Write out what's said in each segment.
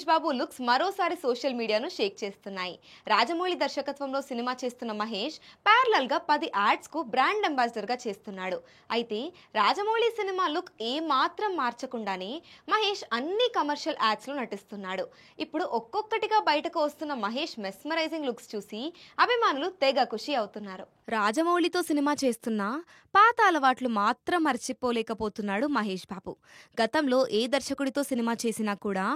బాబు looks మరోసారి social మీడియాను షేక్ చేస్తున్నాయి. రాజమౌళి దర్శకత్వంలో సినిమా చేస్తున్న మహేష్ ప్యారలల్ గా 10 యాడ్స్ కు బ్రాండ్ అంబాసిడర్ గా చేస్తున్నాడు. అయితే రాజమౌళి సినిమా లుక్ ఏ మాత్రం మార్చకుండానే మహేష్ అన్ని కమర్షియల్ యాడ్స్ లో నటిస్తున్నాడు. ఇప్పుడు ఒక్కొక్కటిగా బయటకు వస్తున్న మహేష్ మెస్మరైజింగ్ లుక్స్ చూసి అభిమానులు తెగ ఖుషి అవుతున్నారు. రాజమౌళితో సినిమా చేస్తున్నా పాత అలవాట్లు మాత్రం మర్చిపోలేకపోతున్నాడు మహేష్ బాబు. గతంలో ఏ దర్శకుడితో సినిమా చేసినా కూడా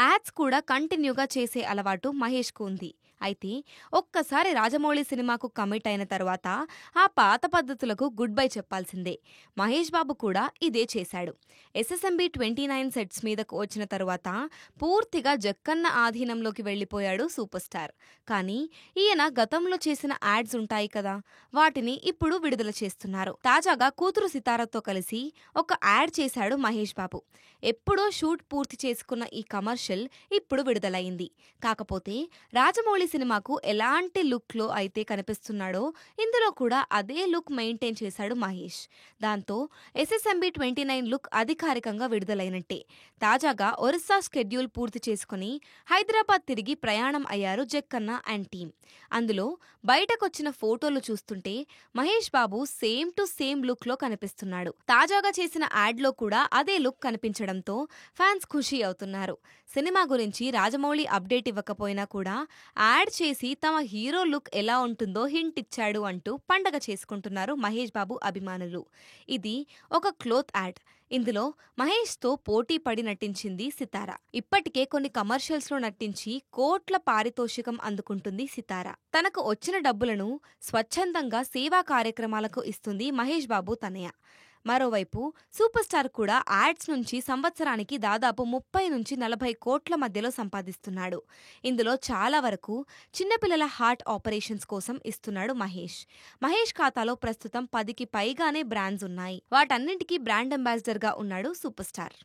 యాడ్స్ కూడా కంటిన్యూగా చేసే అలవాటు మహేష్కు ఉంది. అయితే ఒక్కసారి రాజమౌళి సినిమాకు కమిట్ అయిన తర్వాత ఆ పాత పద్ధతులకు గుడ్ బై చెప్పాల్సిందే. మహేష్ బాబు కూడా ఇదే చేశాడు. SSMB 29 సెట్స్ మీదకు వచ్చిన తరువాత పూర్తిగా జక్కన్న ఆధీనంలోకి వెళ్లిపోయాడు సూపర్ స్టార్. కానీ ఈయన గతంలో చేసిన యాడ్స్ ఉంటాయి కదా, వాటిని ఇప్పుడు విడుదల చేస్తున్నారు. తాజాగా కూతురు సితారతో కలిసి ఒక యాడ్ చేశాడు మహేష్ బాబు. ఎప్పుడో షూట్ పూర్తి చేసుకున్న ఈ కమర్షియల్ ఇప్పుడు విడుదలైంది. కాకపోతే రాజమౌళి సినిమాకు ఎలాంటి లుక్ లో అయితే కనిపిస్తున్నాడో ఇందులో కూడా అదే లుక్ మెయింటైన్ చేశాడు మహేష్. దాంతో SSMB 29 లుక్ అధికారికంగా విడుదలైనట్టే. తాజాగా ఒరిస్సా షెడ్యూల్ పూర్తి చేసుకుని హైదరాబాద్ తిరిగి ప్రయాణం అయ్యారు జక్కన్న అండ్ టీమ్. అందులో బయటకొచ్చిన ఫోటోలు చూస్తుంటే Mahesh Babu same to same look లో కనిపిస్తున్నాడు. తాజాగా చేసిన యాడ్ లో కూడా అదే లుక్ కనిపించడంతో ఫ్యాన్స్ ఖుషి అవుతున్నారు. సినిమా గురించి రాజమౌళి అప్డేట్ ఇవ్వకపోయినా కూడా యాడ్ చేసి తమ హీరో లుక్ ఎలా ఉంటుందో హింట్ ఇచ్చాడు అంటూ పండగ చేసుకుంటున్నారు మహేష్ బాబు అభిమానులు. ఇది ఒక క్లోత్ యాడ్. ఇందులో మహేష్ తో పోటీ పడి నటించింది సితార. ఇప్పటికే కొన్ని కమర్షియల్స్ లో నటించి కోట్ల పారితోషికం అందుకుంటుంది సితార. తనకు వచ్చిన డబ్బులను స్వచ్ఛందంగా సేవా కార్యక్రమాలకు ఇస్తుంది మహేష్ బాబు తనయ. మరోవైపు సూపర్ స్టార్ కూడా యాడ్స్ నుంచి సంవత్సరానికి దాదాపు 30 నుంచి 40 కోట్ల మధ్యలో సంపాదిస్తున్నాడు. ఇందులో చాలా వరకు చిన్నపిల్లల హార్ట్ ఆపరేషన్స్ కోసం ఇస్తున్నాడు మహేష్. మహేష్ ఖాతాలో ప్రస్తుతం 10కి పైగానే బ్రాండ్స్ ఉన్నాయి. వాటన్నింటికీ బ్రాండ్ అంబాసిడర్ గా ఉన్నాడు సూపర్ స్టార్.